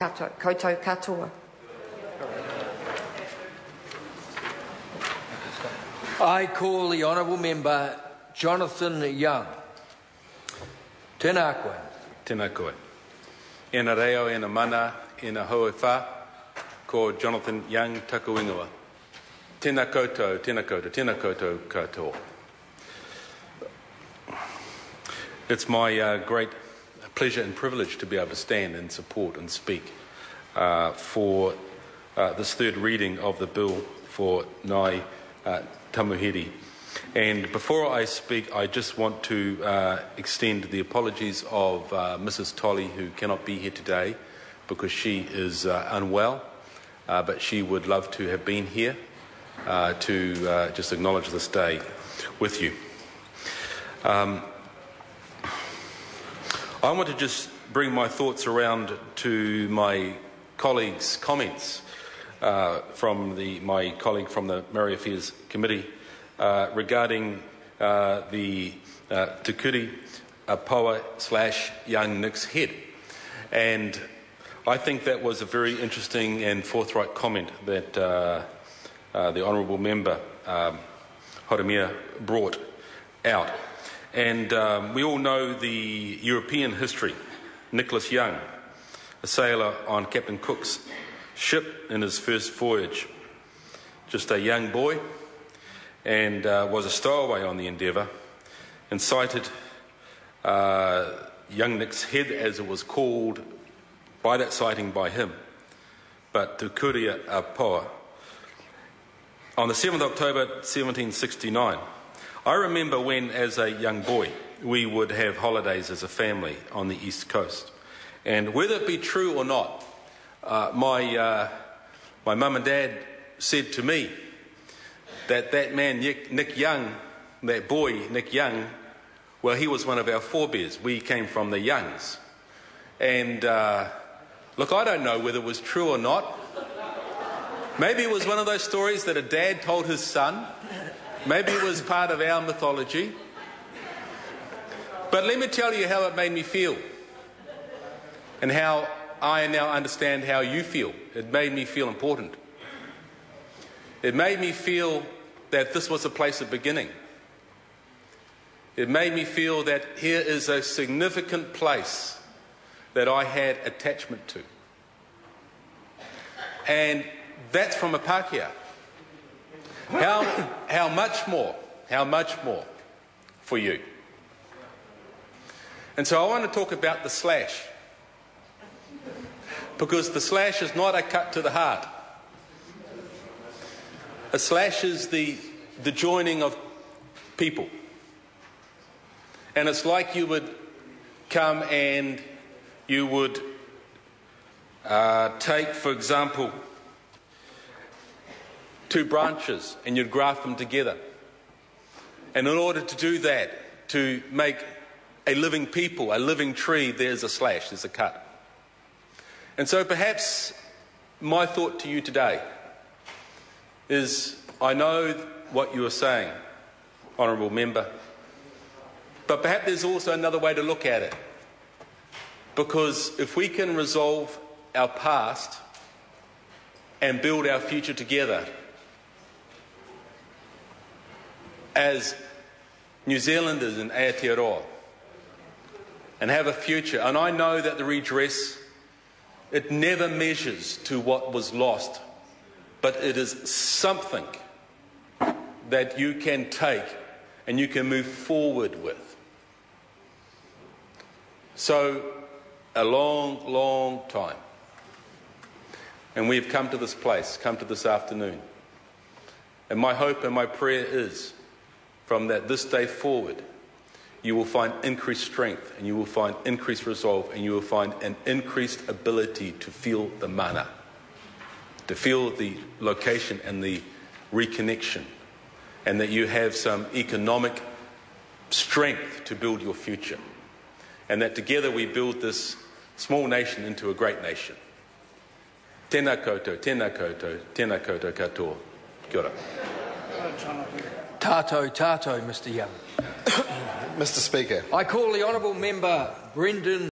Koutou katoa. I call the Honourable Member Jonathan Young. Tēnā koe. Tēnā koe. Ena reo, ena mana, ena hoe wha, ko Jonathan Young taku ingoa. Tēnā koutou, tēnā koutou, tēnā koutou katoa. It's my great pleasure and privilege to be able to stand and support and speak for this third reading of the bill for Ngai Tamanuhiri. And before I speak, I just want to extend the apologies of Mrs. Tolley, who cannot be here today because she is unwell, but she would love to have been here to just acknowledge this day with you. I want to just bring my thoughts around to my colleagues' comments from my colleague from the Maori Affairs Committee regarding the Te Kuri Paua / Young Nick's head. And I think that was a very interesting and forthright comment that the Honourable Member Horemia brought out. And we all know the European history. Nicholas Young, a sailor on Captain Cook's ship in his first voyage, just a young boy, and was a stowaway on the Endeavour, and sighted young Nick's head, as it was called by that sighting by him, but Te Kuri Paua, on the 7th of October 1769. I remember when, as a young boy, we would have holidays as a family on the East Coast. And whether it be true or not, my mum and dad said to me that man, Nick Young, that boy, Nick Young, well, he was one of our forebears. We came from the Youngs. And look, I don't know whether it was true or not. Maybe it was one of those stories that a dad told his son. Maybe it was part of our mythology. But let me tell you how it made me feel, and how I now understand how you feel. It made me feel important. It made me feel that this was a place of beginning. It made me feel that here is a significant place that I had attachment to. And that's from a Pākehā. How much more for you? And so I want to talk about the slash, because the slash is not a cut to the heart. A slash is the joining of people. And it's like you would come and you would take, for example, two branches and you'd graft them together. And in order to do that, to make a living people, a living tree, there's a slash, there's a cut. And so perhaps my thought to you today is, I know what you are saying, Honourable Member, but perhaps there's also another way to look at it. Because if we can resolve our past and build our future together as New Zealanders in Aotearoa, and have a future, and I know that the redress, it never measures to what was lost, but it is something that you can take and you can move forward with. So, a long, long time. And we've come to this place, come to this afternoon. And my hope and my prayer is, from that this day forward, you will find increased strength, and you will find increased resolve, and you will find an increased ability to feel the mana, to feel the location and the reconnection, and that you have some economic strength to build your future, and that together we build this small nation into a great nation. Tēnā koutou, tēnā koutou, tēnā koutou katoa. Kia ora. Tātou, Mr Young. Mr. Speaker. I call the Honourable Member Brendan